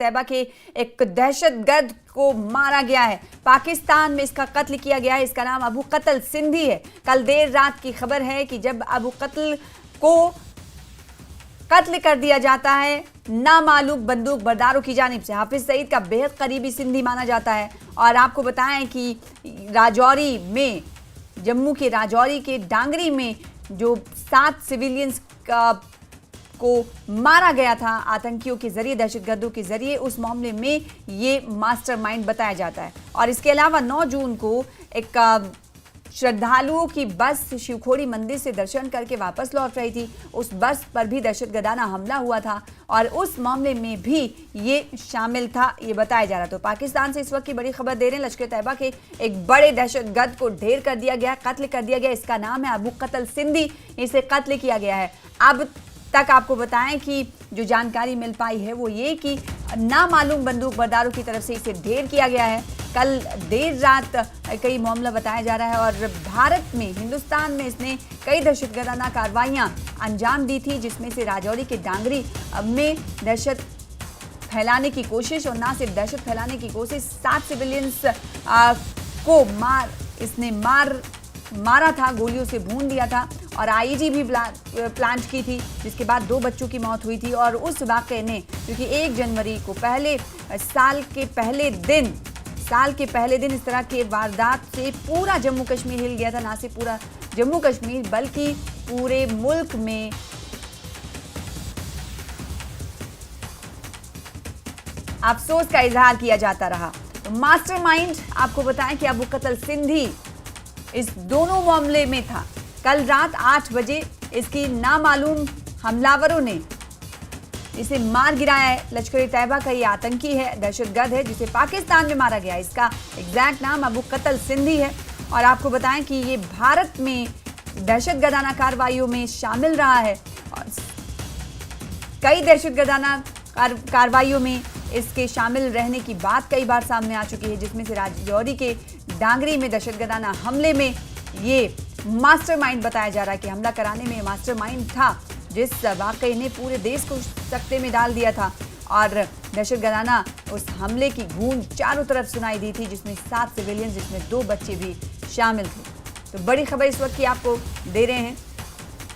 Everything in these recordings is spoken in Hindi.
तैयबा के एक दहशतगर्द को मारा गया है। पाकिस्तान में इसका कत्ल किया गया है। इसका नाम अबू कत्ल सिंधी है। कल देर रात की खबर है कि जब अबू कत्ल को कत्ल कर दिया जाता है नामालूम बंदूक बरदारों की जानिब से। हाफिज सईद का बेहद करीबी सिंधी माना जाता है। और आपको बताएं कि राजौरी में, जम्मू के राजौरी के डांगरी में जो 7 सिविलियंस को मारा गया था आतंकियों के जरिए, दहशतगर्दों के जरिए, उस मामले में ये मास्टरमाइंड बताया जाता है। और इसके अलावा 9 जून को एक श्रद्धालुओं की बस शिवखोड़ी मंदिर से दर्शन करके वापस लौट रही थी। उस बस पर भी दहशतगर्दाना हमला हुआ था और उस मामले में भी ये शामिल था, ये बताया जा रहा। तो पाकिस्तान से इस वक्त की बड़ी खबर दे रहे हैं, लश्कर तैयबा के एक बड़े दहशतगर्द को ढेर कर दिया गया, कत्ल कर दिया गया। इसका नाम है अबू कत्ल सिंधी। इसे कत्ल किया गया है। अब तक आपको बताएं कि जो जानकारी मिल पाई है वो ये कि नामालूम बंदूक बरदारों की तरफ से इसे ढेर किया गया है। कल देर रात कई मामला बताया जा रहा है और भारत में, हिंदुस्तान में इसने कई दहशतगर्दाना कार्रवाइयां अंजाम दी थी, जिसमें से राजौरी के डांगरी में दहशत फैलाने की कोशिश, और ना सिर्फ दहशत फैलाने की कोशिश, 7 सिविलियंस को इसने मारा था, गोलियों से भून दिया था। और आईईडी भी प्लांट की थी, जिसके बाद 2 बच्चों की मौत हुई थी। और उस वाक़े ने, क्योंकि 1 जनवरी को साल के पहले दिन इस तरह के वारदात से पूरा जम्मू कश्मीर हिल गया था। ना सिर्फ पूरा जम्मू कश्मीर बल्कि पूरे मुल्क में अफसोस का इजहार किया जाता रहा। तो मास्टरमाइंड आपको बताएं कि अबू कत्ल सिंधी इस दोनों मामले में था। कल रात 8 बजे इसकी नामालूम हमलावरों ने इसे मार गिराया है। लश्कर तैयबा का ये आतंकी है, दहशतगर्द है, जिसे पाकिस्तान में मारा गया। इसका एग्जैक्ट नाम अबू कत्ल सिंधी है। और आपको बताएं कि ये भारत में दहशतगर्दाना कार्रवाइयों में शामिल रहा है और कई दहशतगर्दाना कार्रवाइयों में इसके शामिल रहने की बात कई बार सामने आ चुकी है, जिसमें से राजौरी के डांगरी में दहशतगर्दाना हमले में ये मास्टरमाइंड बताया जा रहा है कि हमला कराने में मास्टरमाइंड था, जिस वाकई ने पूरे देश को सकते में डाल दिया था। और दहशतगर्दाना उस हमले की गूंज चारों तरफ सुनाई दी थी, जिसमें 7 सिविलियंस, जिसमें 2 बच्चे भी शामिल थे। तो बड़ी खबर इस वक्त की आपको दे रहे हैं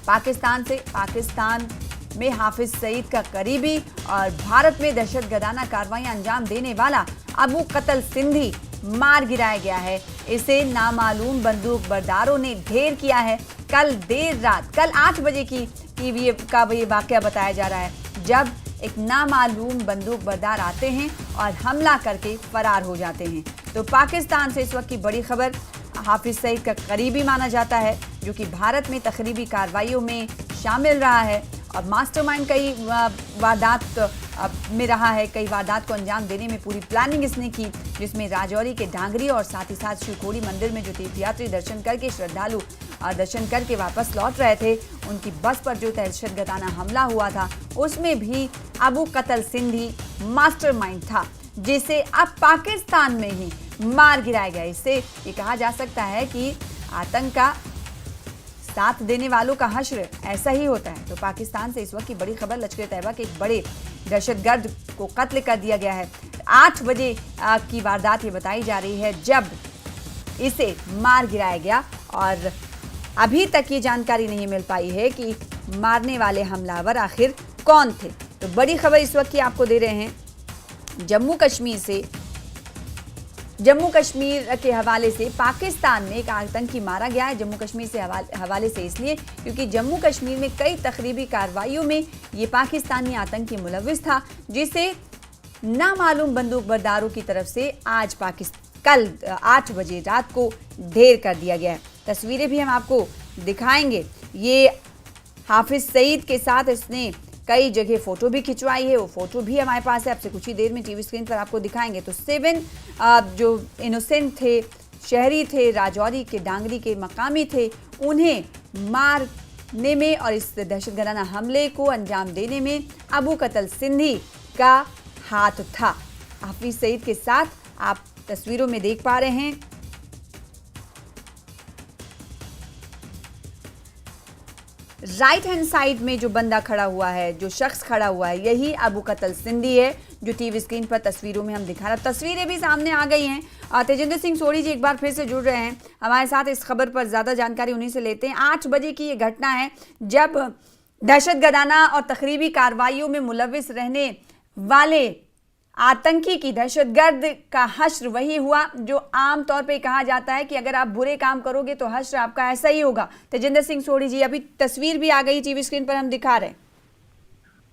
पाकिस्तान से। पाकिस्तान में हाफिज सईद का करीबी और भारत में दहशतगर्दाना कार्रवाइयां अंजाम देने वाला अबू कत्ल सिंधी मार गिराया गया है। इसे नामालूम बंदूक बरदारों ने ढेर किया है। कल देर रात, कल 8 बजे की ये वाकया बताया जा रहा है, जब एक नामालूम बंदूक बरदार आते हैं और हमला करके फरार हो जाते हैं। तो पाकिस्तान से इस वक्त की बड़ी खबर, हाफिज सईद का करीबी माना जाता है, जो कि भारत में तखरीबी कार्रवाइयों में शामिल रहा है और मास्टरमाइंड कई वारदात में रहा है। कई वारदात को अंजाम देने में पूरी प्लानिंग इसने की, जिसमें राजौरी के डांगरी और साथ ही साथ शिवखोड़ी मंदिर में जो तीर्थयात्री दर्शन करके, श्रद्धालु दर्शन करके वापस लौट रहे थे, उनकी बस पर जो दहशतगर्दाना हमला हुआ था, उसमें भी अबू कत्ल सिंधी मास्टरमाइंड था, जिसे अब पाकिस्तान में ही मार गिराया गया। इससे ये कहा जा सकता है कि आतंक का साथ देने वालों का हश्र ऐसा ही होता है। तो पाकिस्तान से इस वक्त की बड़ी खबर, लश्कर तैयबा के एक बड़े दहशतगर्द को कत्ल कर दिया गया है। 8 बजे की वारदात ये बताई जा रही है, जब इसे मार गिराया गया। और अभी तक ये जानकारी नहीं मिल पाई है कि मारने वाले हमलावर आखिर कौन थे। तो बड़ी खबर इस वक्त की आपको दे रहे हैं जम्मू कश्मीर से। जम्मू कश्मीर के हवाले से पाकिस्तान में एक आतंकी मारा गया है। जम्मू कश्मीर से हवाले से इसलिए क्योंकि जम्मू कश्मीर में कई तखरीबी कार्रवाइयों में ये पाकिस्तानी आतंकी मुलविस था, जिसे नामालूम बंदूक बरदारों की तरफ से कल 8 बजे रात को ढेर कर दिया गया है। तस्वीरें भी हम आपको दिखाएंगे। ये हाफिज सईद के साथ इसने कई जगह फोटो भी खिंचवाई है, वो फोटो भी हमारे पास है, आपसे कुछ ही देर में टीवी स्क्रीन पर आपको दिखाएंगे। तो 7 जो इनोसेंट थे, शहरी थे, राजौरी के डांगरी के मकामी थे, उन्हें मारने में और इस दहशतगर्दाना हमले को अंजाम देने में अबू कत्ल सिंधी का हाथ था। हाफिज सईद के साथ आप तस्वीरों में देख पा रहे हैं राइट हैंड साइड में जो बंदा खड़ा हुआ है, जो शख्स खड़ा हुआ है, यही अबू कत्ल सिंधी है, जो टीवी स्क्रीन पर तस्वीरों में हम दिखा रहे हैं। तस्वीरें भी सामने आ गई हैं। तेजिंदर सिंह सोढ़ी जी एक बार फिर से जुड़ रहे हैं हमारे साथ इस खबर पर, ज़्यादा जानकारी उन्हीं से लेते हैं। 8 बजे की ये घटना है जब दहशतगर्दाना और तखरीबी कार्रवाइयों में मुलविस रहने वाले आतंकी की, दहशतगर्द का हश्र वही हुआ जो आम तौर पे कहा जाता है कि अगर आप बुरे काम करोगे तो हश्र आपका ऐसा ही होगा। तेजिंदर सिंह सोढ़ी जी, अभी तस्वीर भी आ गई टीवी स्क्रीन पर हम दिखा रहे हैं।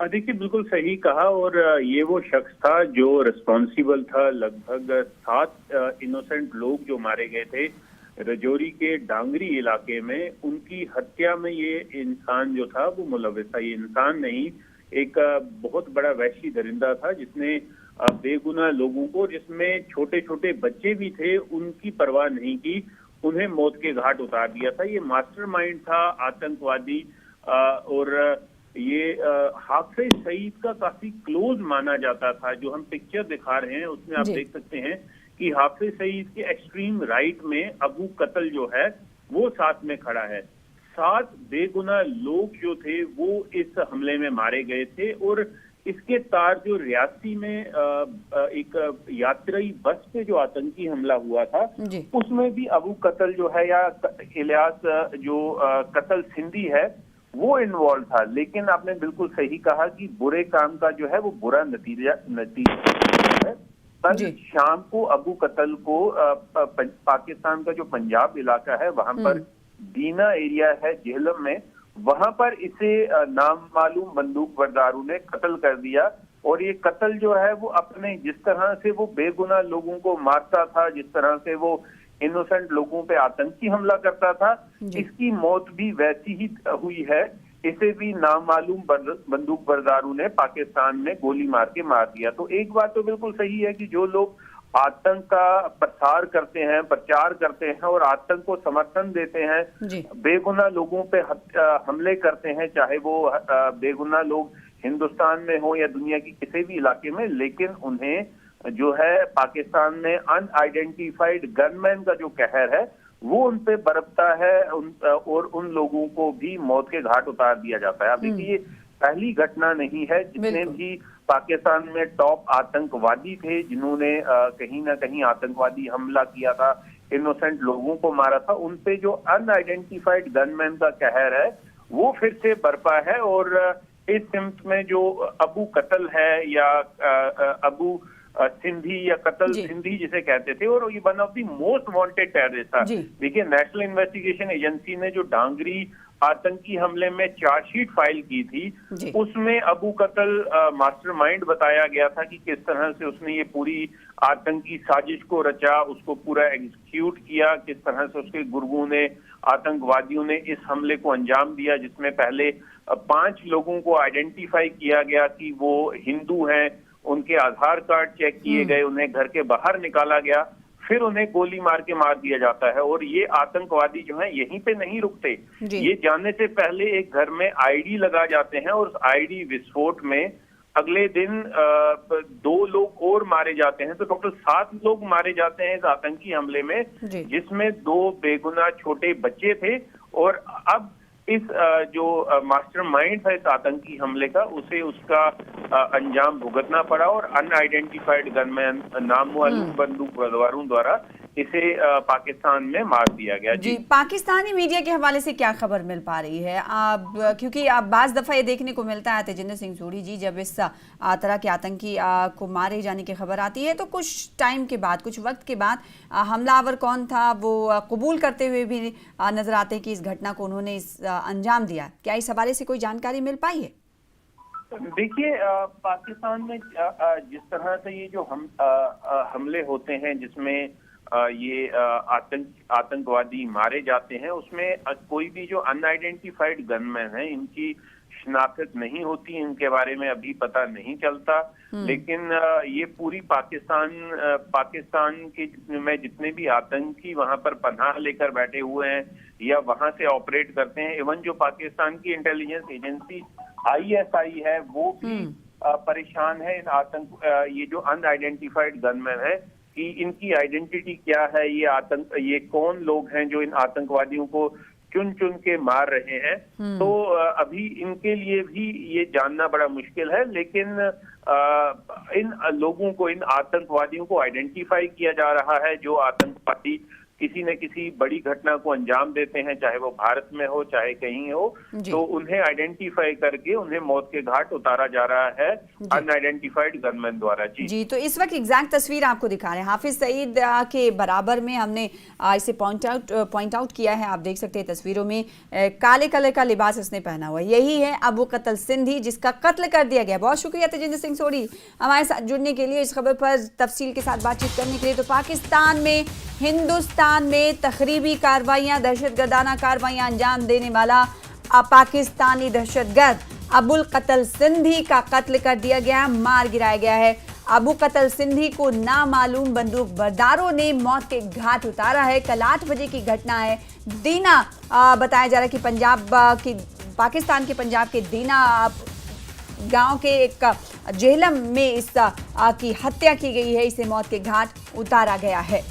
देखिए, बिल्कुल सही कहा। और ये वो शख्स था जो रिस्पॉन्सिबल था। लगभग 7 इनोसेंट लोग जो मारे गए थे रजौरी के डांगरी इलाके में, उनकी हत्या में ये इंसान जो था वो मुलविस था। ये इंसान नहीं, एक बहुत बड़ा वहशी दरिंदा था जिसने बेगुनाह लोगों को, जिसमें छोटे छोटे बच्चे भी थे, उनकी परवाह नहीं की, उन्हें मौत के घाट उतार दिया था। ये मास्टरमाइंड था आतंकवादी। और ये हाफिज सईद का काफी क्लोज माना जाता था। जो हम पिक्चर दिखा रहे हैं उसमें आप देख सकते हैं कि हाफिज सईद के एक्सट्रीम राइट में अबू कतल जो है वो साथ में खड़ा है। 7 बेगुनाह लोग जो थे वो इस हमले में मारे गए थे। और इसके तार जो रियासी में एक यात्री बस पे जो आतंकी हमला हुआ था उसमें भी अबू कतल जो है या इलियास जो कतल सिंधी है वो इन्वॉल्व था। लेकिन आपने बिल्कुल सही कहा कि बुरे काम का जो है वो बुरा नतीजा है। कल शाम को अबू कतल को पाकिस्तान का जो पंजाब इलाका है वहां पर दीना एरिया है जेहलम में, वहां पर इसे नामालूम बंदूक बरदारों ने कत्ल कर दिया। और ये कत्ल जो है वो अपने, जिस तरह से वो बेगुनाह लोगों को मारता था, जिस तरह से वो इनोसेंट लोगों पे आतंकी हमला करता था, इसकी मौत भी वैसी ही हुई है। इसे भी नामालूम बंदूक बरदारों ने पाकिस्तान में गोली मार के मार दिया। तो एक बात तो बिल्कुल सही है कि जो लोग आतंक का प्रसार करते हैं, प्रचार करते हैं और आतंक को समर्थन देते हैं, बेगुनाह लोगों पे हमले करते हैं, चाहे वो बेगुनाह लोग हिंदुस्तान में हो या दुनिया की किसी भी इलाके में, लेकिन उन्हें जो है पाकिस्तान में अनआइडेंटिफाइड गनमैन का जो कहर है वो उन पे बरपता है और उन लोगों को भी मौत के घाट उतार दिया जाता है। अब देखिए, ये पहली घटना नहीं है। जितने भी पाकिस्तान में टॉप आतंकवादी थे जिन्होंने कहीं ना कहीं आतंकवादी हमला किया था, इनोसेंट लोगों को मारा था, उन पे जो अनआइडेंटिफाइड गनमैन का कहर है वो फिर से बरपा है। और इस सिम्त में जो अबू कतल है या अबू सिंधी या कतल सिंधी जिसे कहते थे, और ये one of the most wanted terrorist था। देखिए, नेशनल इन्वेस्टिगेशन एजेंसी ने जो डांगरी आतंकी हमले में चार्जशीट फाइल की थी उसमें अबू कतल मास्टरमाइंड बताया गया था कि किस तरह से उसने ये पूरी आतंकी साजिश को रचा, उसको पूरा एग्जीक्यूट किया, किस तरह से उसके गुर्गों ने, आतंकवादियों ने इस हमले को अंजाम दिया, जिसमें पहले 5 लोगों को आइडेंटिफाई किया गया कि वो हिंदू हैं, उनके आधार कार्ड चेक किए गए, उन्हें घर के बाहर निकाला गया, फिर उन्हें गोली मार के मार दिया जाता है। और ये आतंकवादी जो हैं यहीं पे नहीं रुकते, ये जाने से पहले एक घर में आईडी लगा जाते हैं और उस आईडी विस्फोट में अगले दिन 2 लोग और मारे जाते हैं। तो टोटल 7 लोग मारे जाते हैं इस आतंकी हमले में, जिसमें 2 बेगुनाह छोटे बच्चे थे। और अब इस जो मास्टरमाइंड था इस आतंकी हमले का, उसे उसका अंजाम भुगतना पड़ा और अनआइडेंटिफाइड गनमैन, नामालूम बंदूक बरदारों द्वारा इसे पाकिस्तान में मार दिया गया। जी, पाकिस्तानी मीडिया के हवाले से क्या खबर मिल पा रही है? क्योंकि आप बाज़ दफ़ा ये देखने को मिलता है तेजिंदर सिंह सोढ़ी जी, जब इस तरह के आतंकी को मारे जाने की खबर आती है तो कुछ टाइम के बाद, कुछ वक्त के बाद हमलावर कौन था वो कबूल करते हुए भी नजर आते हैं कि इस घटना को उन्होंने अंजाम दिया। क्या इस हवाले से कोई जानकारी मिल पाई है? देखिए, पाकिस्तान में जिस तरह से ये जो हमले होते हैं जिसमें ये आतंकवादी मारे जाते हैं, उसमें कोई भी जो अनआइडेंटिफाइड गनमैन है इनकी शिनाख्त नहीं होती, इनके बारे में अभी पता नहीं चलता। लेकिन ये पूरी पाकिस्तान के में जितने भी आतंकी वहां पर पनाह लेकर बैठे हुए हैं या वहां से ऑपरेट करते हैं, इवन जो पाकिस्तान की इंटेलिजेंस एजेंसी ISI है वो भी परेशान है इन ये जो अनआइडेंटिफाइड गनमैन है कि इनकी आइडेंटिटी क्या है, ये कौन लोग हैं जो इन आतंकवादियों को चुन चुन के मार रहे हैं। तो अभी इनके लिए भी ये जानना बड़ा मुश्किल है, लेकिन इन लोगों को, इन आतंकवादियों को आइडेंटिफाई किया जा रहा है। जो आतंकवादी किसी न किसी बड़ी घटना को अंजाम देते हैं, चाहे वो भारत में हो चाहे कहीं हो, तो उन्हें आइडेंटिफाई करके उन्हें मौत के घाट उतारा जा रहा है अनआइडेंटिफाइड गनमैन द्वारा। जी तो इस वक्त एग्जैक्ट तस्वीर आपको दिखा रहे हैं। हाफिज सईद के बराबर में हमने इसे पॉइंट आउट किया है। आप देख सकते हैं तस्वीरों में काले कलर का लिबास इसने पहना हुआ है। यही है अबू कतल सिंधी, जिसका कत्ल कर दिया गया। बहुत शुक्रिया तेजिंदर सिंह सोढ़ी हमारे साथ जुड़ने के लिए, इस खबर पर तफसील के साथ बातचीत करने के लिए। तो पाकिस्तान में, हिंदुस्तान में तखरीबी कार्रवाइयां, दहशतगर्दाना कार्रवाइयां अंजाम देने वाला पाकिस्तानी दहशतगर्द अबुल कतल सिंधी का कत्ल कर दिया गया, मार गिराया गया है। अबू कतल सिंधी को नामालूम बंदूक बरदारों ने मौत के घाट उतारा है। कल 8 बजे की घटना है। दीना बताया जा रहा है कि पंजाब की, पाकिस्तान के पंजाब के दीना गांव के एक जेहलम में इस की हत्या की गई है। इसे मौत के घाट उतारा गया है।